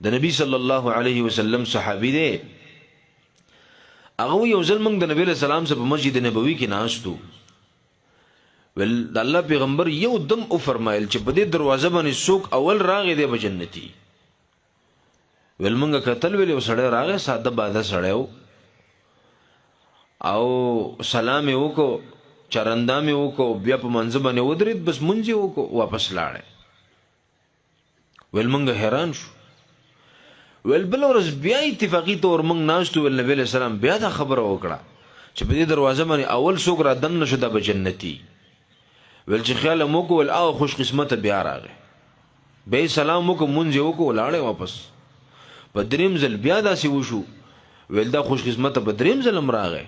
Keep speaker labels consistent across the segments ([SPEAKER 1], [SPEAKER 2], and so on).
[SPEAKER 1] د نبی صلی الله علیه وسلم صحابي دی. هغه یو ځل موږ د نبی له سلام سره په مسجد نبوي کې ناستو. ول د الله پیغمبر یو دم او فرمایل چې په دې دروازه باندې څوک اول راغی دی به جنتی. ول موږ کتل ویل یو سړی راغی ساده باده سړی او سلام یې وکړو چرندا مې وکړو بیا په منځ باندې ودرېد بس مونځ یې وکړو واپس لاړی. ول موږ حیران شو. ول بل ورځ بیا اتفاقي طور موږ ناستو. ول نبی علیہ السلام بیا دا خبره وکړه چې په دې دروازه باندې اول څوک را دننه شو دا به جنتي. ول چې خیال مو کو ول او خوش قسمت بیا راغی به سلام مو کو مونږ یې وکړو لاړی واپس. په دریم ځل بیا داسې وشو. ول دا خوش قسمت په دریم ځل هم راغی.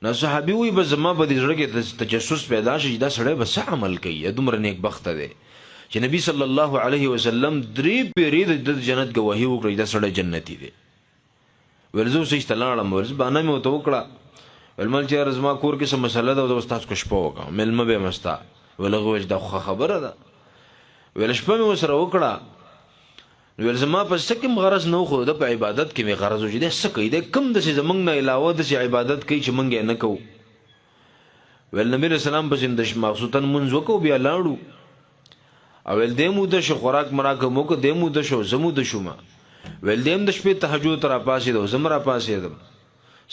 [SPEAKER 1] نو صحابي وي به زما په دې زړه کې تجسس پیدا شي دا سړی به څه عمل کوي دومره نیک بخته دی چې نبی صلی الله علیه وسلم درې پیرې د جنت گواهی وکړي دا سړی جنتی دی. ورزو سې استلاړم ورز باندې مې وته وکړه ولمل چې رزما کور کې څه مسله ده او استاد کو شپه وکړه ملمه به مستا ولغه وځ دا خبره ده. ول شپه مې وسره وکړه ول زما په سکم غرض نو خو د په عبادت کې مې غرض وجې ده سکه دې کم د زمنګ نه علاوه د عبادت کوي چې مونږ نه کوو. ول نبی رسول الله په زندش مخصوصا منځ وکاو بیا لاړو او ول دې مو د شو خوراک مراک مو کو دې مو د شو زمو د شوما ول دې د شپې تهجد را پاسې دو زمرا پاسې دم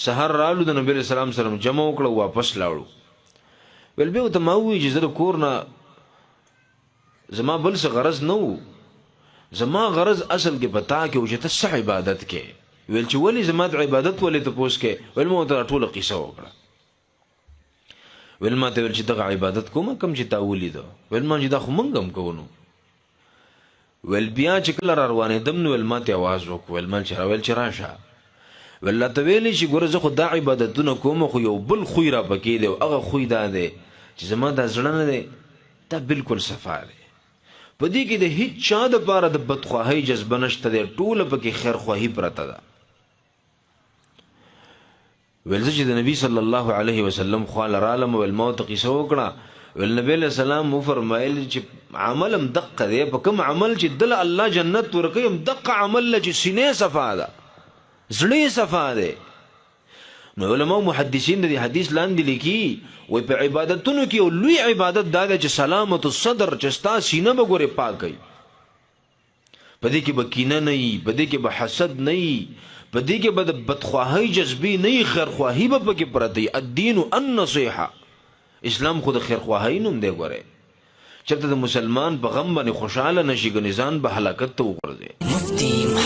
[SPEAKER 1] سحر رالو د نبی رسول الله سره جمع وکړو واپس لاړو. ول به ته ما وی چې زه کور نه زما بل څه غرض نه وو زما غرض اصل کې پتا کې وجه ته صح عبادت کې ویل چې ولی زما د عبادت ولې ته پوس کې ول مو ته ټول قصه وکړه. ول ما ته ول چې دغه عبادت کوم کم چې تا ولید ول ما چې دا خو مونږ هم کوو. ول بیا چې کله روانې دم نو ول ما ته आवाज وکړ ول ما چې راول چې راشه ول ته ویلې چې ګوره زه خو دا عبادتونه کوم خو یو بل خوې را پکې دی او هغه خوې دا دی چې زما دا زړه نه دی دا بالکل صفا دی. په دې کې د هیڅ چا د پاره د بدخواهی جذبه نشته دی ټوله پکې خیر خواهی پرته ده. ول چې د نبی صلی الله علیه وسلم خو لرالم ول موت قصه وکړه ول نبی له سلام مو فرمایل چې عملم دقه دی په کوم عمل چې دل الله جنت ورکوي دقه عمل چې سینې صفا ده زړه صفا ده. نو علماء محدثین د حدیث لاندې لیکي وي په عبادتونو کې او لوی عبادت دا چې سلامت الصدر چې ستا سینه به ګوره پاکي په دې کې به کینه نه وي په دې کې به حسد نه وي په دې کې به بدخواهی جذبی نه وي خیر خواهی به پکې پرته وي. الدین النصیحه اسلام خود خیر خواهی نوم دی. ګوره چرته د مسلمان په غم باندې خوشاله نشي ګنزان به هلاکت ته وګرځي.